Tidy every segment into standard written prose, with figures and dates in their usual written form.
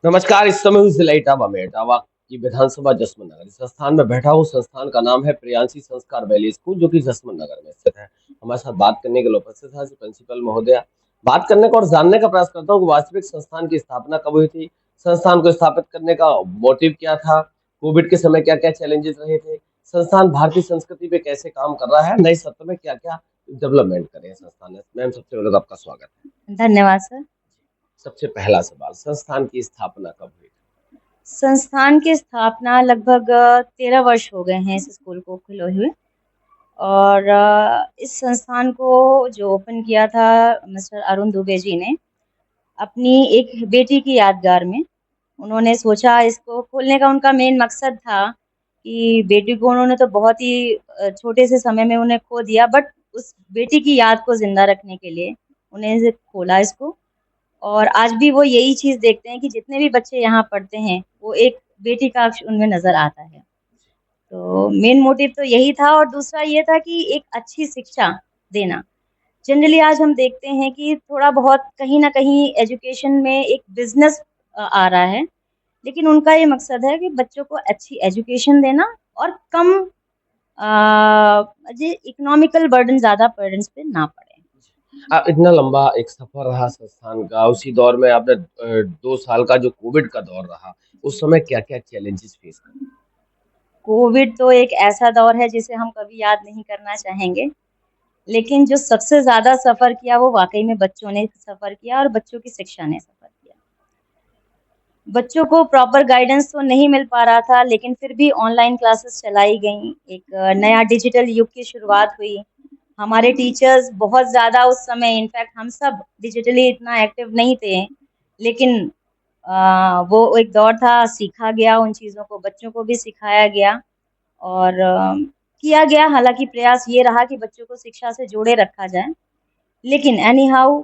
नमस्कार। इस समय हूँ जिला इटावा में इटावा की विधानसभा जसवंत नगर। इस संस्थान में बैठा हूँ। संस्थान का नाम है प्रियांशी संस्कार वैली स्कूल, जो कि जसवंत नगर में स्थित है। हमारे साथ बात करने के लिए उपस्थित है प्रिंसिपल महोदया। बात करने का और जानने का प्रयास करता हूँ कि वास्तविक संस्थान की स्थापना कब हुई थी, संस्थान को स्थापित करने का मोटिव क्या था, कोविड के समय क्या क्या चैलेंजेस रहे थे, संस्थान भारतीय संस्कृति पे कैसे काम कर रहा है, नए सत्र में क्या क्या डेवलपमेंट करे हैं संस्थान ने। मैम, सबसे पहले तो आपका स्वागत है। धन्यवाद सर। सबसे पहला सवाल, संस्थान की स्थापना कब हुई? संस्थान की स्थापना लगभग 13 वर्ष हो गए हैं इस स्कूल को खुले हुए। और इस संस्थान को जो ओपन किया था मिस्टर अरुण दुबे जी ने अपनी एक बेटी की यादगार में। उन्होंने सोचा, इसको खोलने का उनका मेन मकसद था कि बेटी को उन्होंने तो बहुत ही छोटे से समय में उन्हें खो दिया, बट उस बेटी की याद को जिंदा रखने के लिए उन्हें खोला इसको। और आज भी वो यही चीज़ देखते हैं कि जितने भी बच्चे यहाँ पढ़ते हैं, वो एक बेटी का अक्ष उनमें नज़र आता है। तो मेन मोटिव तो यही था, और दूसरा ये था कि एक अच्छी शिक्षा देना। जनरली आज हम देखते हैं कि थोड़ा बहुत कहीं न कहीं एजुकेशन में एक बिज़नेस आ रहा है, लेकिन उनका ये मकसद है कि बच्चों को अच्छी एजुकेशन देना और कम जी इकोनॉमिकल बर्डन ज़्यादा पेरेंट्स पे ना पड़े। इतना लंबा एक सफर रहा संस्थान का, उसी दौर में आपने 2 साल का जो कोविड का दौर रहा, उस समय क्या क्या चैलेंजेस फेस करे? कोविड तो एक ऐसा दौर है जिसे हम कभी याद नहीं करना चाहेंगे। लेकिन जो सबसे ज़्यादा सफ़र किया वो वाक़ई में बच्चों ने सफ़र किया और बच्चों की शिक्षा ने सफ़र किया। बच्चों को प्रॉपर गाइडेंस तो नहीं मिल पा रहा था, लेकिन फिर भी ऑनलाइन क्लासेस चलाई गईं। एक नया डिजिटल युग की शुरुआत हुई। हमारे टीचर्स बहुत ज़्यादा उस समय, इनफैक्ट हम सब डिजिटली इतना एक्टिव नहीं थे, लेकिन वो एक दौर था, सीखा गया उन चीज़ों को, बच्चों को भी सिखाया गया। और किया गया, हालाँकि प्रयास ये रहा कि बच्चों को शिक्षा से जोड़े रखा जाए। लेकिन एनी हाउ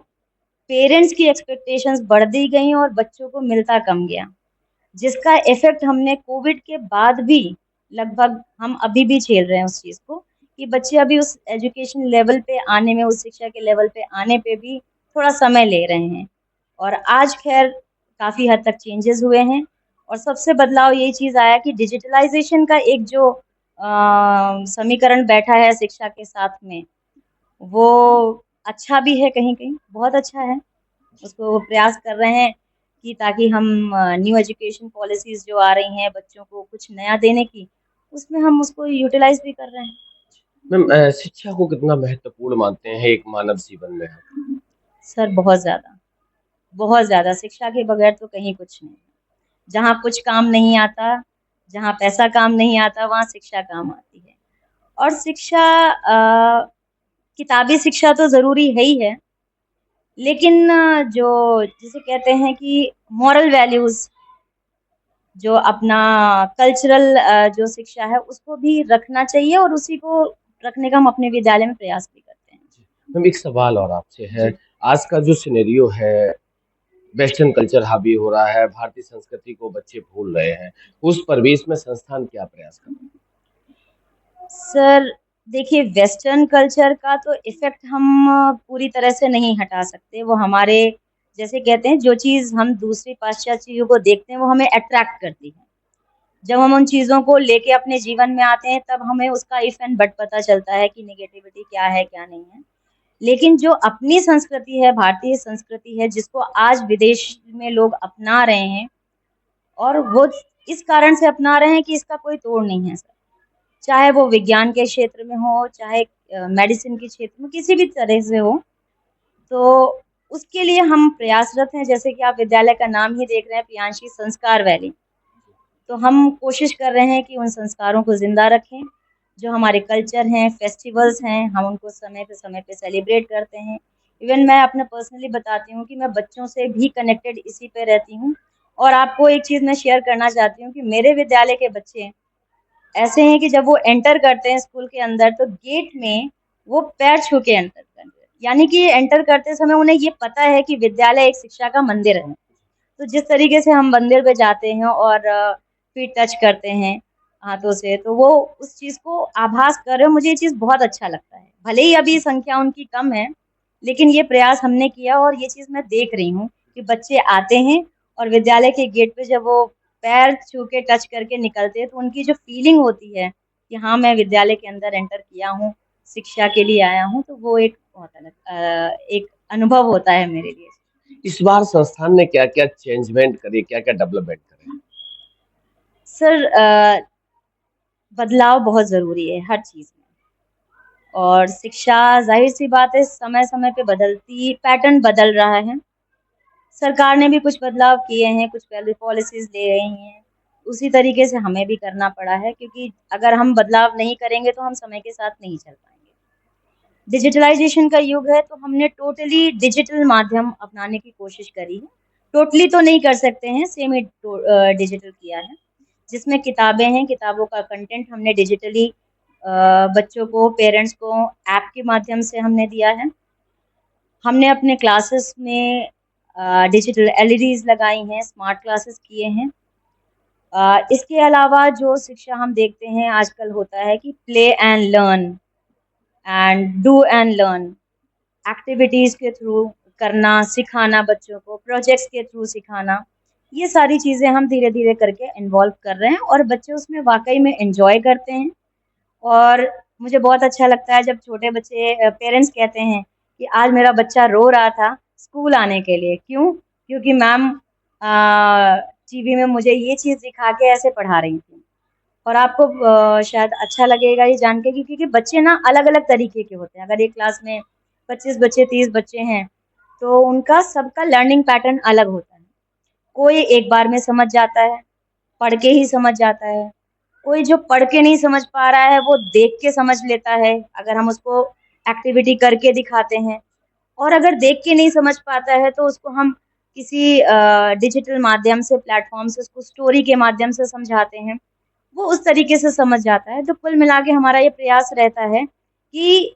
पेरेंट्स की एक्सपेक्टेशंस बढ़ दी गई और बच्चों को मिलता कम गया, जिसका इफ़ेक्ट हमने कोविड के बाद भी लगभग हम अभी भी झेल रहे हैं उस चीज़ को, कि बच्चे अभी उस एजुकेशन लेवल पे आने में, उस शिक्षा के लेवल पे आने पे भी थोड़ा समय ले रहे हैं। और आज ख़ैर काफ़ी हद तक चेंजेस हुए हैं, और सबसे बदलाव यही चीज़ आया कि डिजिटलाइज़ेशन का एक जो समीकरण बैठा है शिक्षा के साथ में, वो अच्छा भी है कहीं-कहीं, बहुत अच्छा है। उसको वो प्रयास कर रहे हैं कि ताकि हम न्यू एजुकेशन पॉलिसीज़ जो आ रही हैं बच्चों को कुछ नया देने की, उसमें हम उसको यूटिलाइज़ भी कर रहे हैं। मैम, शिक्षा को कितना महत्वपूर्ण मानते हैं एक मानव जीवन में? सर बहुत ज़्यादा शिक्षा के बगैर तो कहीं कुछ नहीं। जहाँ कुछ काम नहीं आता, जहाँ पैसा काम नहीं आता, वहाँ शिक्षा काम आती है। और शिक्षा किताबी शिक्षा तो ज़रूरी है ही है, लेकिन जो जिसे कहते हैं कि मॉरल वैल्यूज़, जो अपना कल्चरल जो शिक्षा है उसको भी रखना चाहिए, और उसी को रखने का हम अपने विद्यालय में प्रयास भी करते हैं। मैम, एक सवाल और आपसे है। आज का जो सिनेरियो है, वेस्टर्न कल्चर हावी हो रहा है, भारतीय संस्कृति को बच्चे भूल रहे हैं, उस परिवेश में संस्थान क्या प्रयास कर रहे सर देखिए, वेस्टर्न कल्चर का तो इफ़ेक्ट हम पूरी तरह से नहीं हटा सकते। वो हमारे, जैसे कहते हैं, जो चीज़ हम दूसरी पाश्चात्य चीज़ों को देखते हैं वो हमें अट्रैक्ट करती है। जब हम उन चीज़ों को लेके अपने जीवन में आते हैं, तब हमें उसका इफ़ एंड बट पता चलता है कि नेगेटिविटी क्या है, क्या नहीं है। लेकिन जो अपनी संस्कृति है, भारतीय संस्कृति है, जिसको आज विदेश में लोग अपना रहे हैं, और वो इस कारण से अपना रहे हैं कि इसका कोई तोड़ नहीं है सर। चाहे वो विज्ञान के क्षेत्र में हो, चाहे मेडिसिन के क्षेत्र में, किसी भी तरह से हो, तो उसके लिए हम प्रयासरत हैं। जैसे कि आप विद्यालय का नाम ही देख रहे हैं, प्रियांशी संस्कार वैली। तो हम कोशिश कर रहे हैं कि उन संस्कारों को ज़िंदा रखें। जो हमारे कल्चर हैं, फेस्टिवल्स हैं, हम उनको समय पे सेलिब्रेट करते हैं। इवन मैं अपना पर्सनली बताती हूँ कि मैं बच्चों से भी कनेक्टेड इसी पे रहती हूँ। और आपको एक चीज़ मैं शेयर करना चाहती हूँ कि मेरे विद्यालय के बच्चे ऐसे हैं कि जब वो एंटर करते हैं स्कूल के अंदर, तो गेट में वो पैर छू के एंटर करते हैं। यानी कि एंटर करते समय उन्हें ये पता है कि विद्यालय एक शिक्षा का मंदिर है। तो जिस तरीके से हम मंदिर पे जाते हैं और फीट टच करते हैं हाथों से, तो वो उस चीज़ को आभास कर रहे हो, मुझे ये चीज़ बहुत अच्छा लगता है। भले ही अभी संख्या उनकी कम है, लेकिन ये प्रयास हमने किया और ये चीज़ मैं देख रही हूँ कि बच्चे आते हैं और विद्यालय के गेट पे जब वो पैर छू के टच करके निकलते हैं तो उनकी जो फीलिंग होती है कि हाँ मैं विद्यालय के अंदर एंटर किया हूँ, शिक्षा के लिए आया हूँ, तो वो एक बहुत अलग एक अनुभव होता है मेरे लिए। इस बार संस्थान ने क्या क्या चेंजमेंट करी, क्या क्या डेवलपमेंट करे? सर बदलाव बहुत ज़रूरी है हर चीज़ में, और शिक्षा ज़ाहिर-सी बात है समय समय पे बदलती पैटर्न बदल रहा है। सरकार ने भी कुछ बदलाव किए हैं, कुछ पहले पॉलिसीज़ ले रही हैं, उसी तरीके से हमें भी करना पड़ा है, क्योंकि अगर हम बदलाव नहीं करेंगे तो हम समय के साथ नहीं चल पाएँगे। डिजिटलाइज़ेशन का युग है तो हमने टोटली डिजिटल माध्यम अपनाने की कोशिश करी है। टोटली तो नहीं कर सकते हैं, सेमी डिजिटल किया है। जिसमें किताबें हैं, किताबों का कंटेंट हमने डिजिटली बच्चों को, पेरेंट्स को ऐप के माध्यम से हमने दिया है। हमने अपने क्लासेस में डिजिटल एलईडीज़ लगाई हैं, स्मार्ट क्लासेस किए हैं। इसके अलावा जो शिक्षा हम देखते हैं आजकल होता है कि play and learn and do and learn, activities के थ्रू करना, सिखाना बच्चों को, प्रोजेक्ट्स के थ्रू सिखाना, ये सारी चीज़ें हम धीरे-धीरे करके इन्वॉल्व कर रहे हैं और बच्चे उसमें वाक़ई में एन्जॉय करते हैं। और मुझे बहुत अच्छा लगता है जब छोटे बच्चे पेरेंट्स कहते हैं कि आज मेरा बच्चा रो रहा था स्कूल आने के लिए, क्यों? क्योंकि मैम टीवी में मुझे ये चीज़ दिखा के ऐसे पढ़ा रही थी। और आपको शायद अच्छा लगेगा ये जान के कि क्योंकि बच्चे ना अलग-अलग तरीके के होते हैं। अगर एक क्लास में 25 बच्चे, 30 बच्चे हैं, तो उनका सबका लर्निंग पैटर्न अलग होता है। कोई एक बार में समझ जाता है, पढ़ के ही समझ जाता है। कोई जो पढ़ के नहीं समझ पा रहा है, वो देख के समझ लेता है, अगर हम उसको एक्टिविटी करके दिखाते हैं। और अगर देख के नहीं समझ पाता है, तो उसको हम किसी डिजिटल माध्यम से, प्लेटफ़ॉर्म से उसको स्टोरी के माध्यम से समझाते हैं। वो उस तरीके से समझ जाता है। तो कुल मिला के हमारा ये प्रयास रहता है कि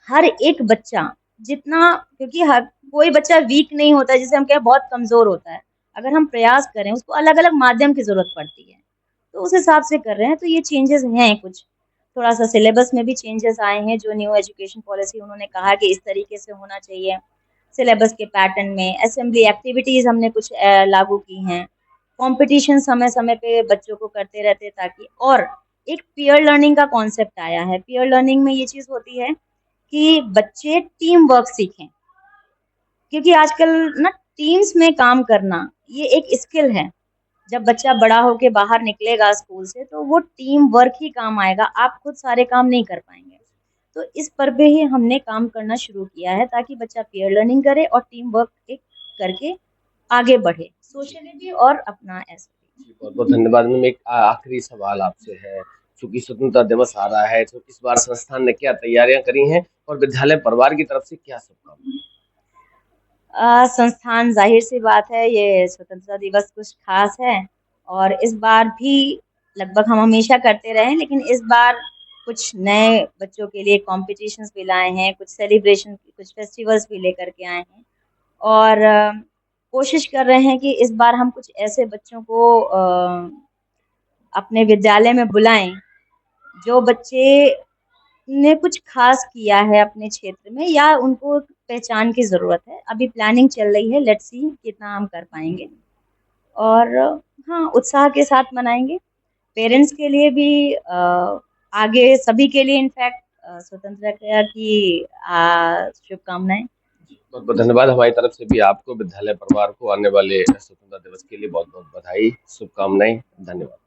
हर एक बच्चा जितना, क्योंकि हर कोई बच्चा वीक नहीं होता है, जिसे हम कहें बहुत कमज़ोर होता है। अगर हम प्रयास करें, उसको अलग-अलग माध्यम की ज़रूरत पड़ती है। तो उस हिसाब से कर रहे हैं, तो ये चेंजेज़ हैं कुछ। थोड़ा-सा सिलेबस में भी चेंजेज़ आए हैं, जो न्यू एजुकेशन पॉलिसी उन्होंने कहा कि इस तरीके से होना चाहिए। सिलेबस के पैटर्न में असेंबली एक्टिविटीज़ हमने कुछ लागू की हैं। कॉम्पिटिशन समय-समय पे बच्चों को करते रहते हैं ताकि, और एक पीयर लर्निंग का कॉन्सेप्ट आया है। पीयर लर्निंग में ये चीज़ होती है कि बच्चे टीम वर्क सीखें, क्योंकि आजकल ना टीम्स में काम करना ये एक स्किल है। जब बच्चा बड़ा होके बाहर निकलेगा स्कूल से तो वो टीम वर्क ही काम आएगा, आप खुद सारे काम नहीं कर पाएँगे। तो इस पर भी ही हमने काम करना शुरू किया है ताकि बच्चा पीयर लर्निंग करे और टीम वर्क एक करके आगे बढ़े, सोशली भी और अपना ऐसे भी। जी, बहुत बहुत धन्यवाद मैम। एक आखिरी सवाल आपसे है, चूंकि स्वतंत्रता दिवस आ रहा है, तो इस बार संस्थान ने क्या तैयारियां करी हैं और विद्यालय परिवार की तरफ से क्या शुभकामनाएं? संस्थान ज़ाहिर-सी बात है, ये स्वतंत्रता दिवस कुछ ख़ास है और इस बार भी लगभग हम हमेशा करते रहे हैं, लेकिन इस बार कुछ नए बच्चों के लिए कॉम्पिटिशन्स भी लाए हैं, कुछ सेलिब्रेशन, कुछ फेस्टिवल्स भी लेकर के आए हैं और कोशिश कर रहे हैं कि इस बार हम कुछ ऐसे बच्चों को अपने विद्यालय में बुलाएँ, जो बच्चे ने कुछ ख़ास किया है अपने क्षेत्र में या उनको पहचान की ज़रूरत है। अभी प्लानिंग चल रही है, लेट्स सी कितना हम कर पाएँगे और हाँ, उत्साह के साथ मनाएँगे। पेरेंट्स के लिए भी आगे सभी के लिए इनफैक्ट स्वतंत्रता की शुभकामनाएँ। बहुत बहुत धन्यवाद। हमारी तरफ से भी आपको, विद्यालय परिवार को आने वाले स्वतंत्रता दिवस के लिए बहुत बहुत बधाई, शुभकामनाएं। धन्यवाद।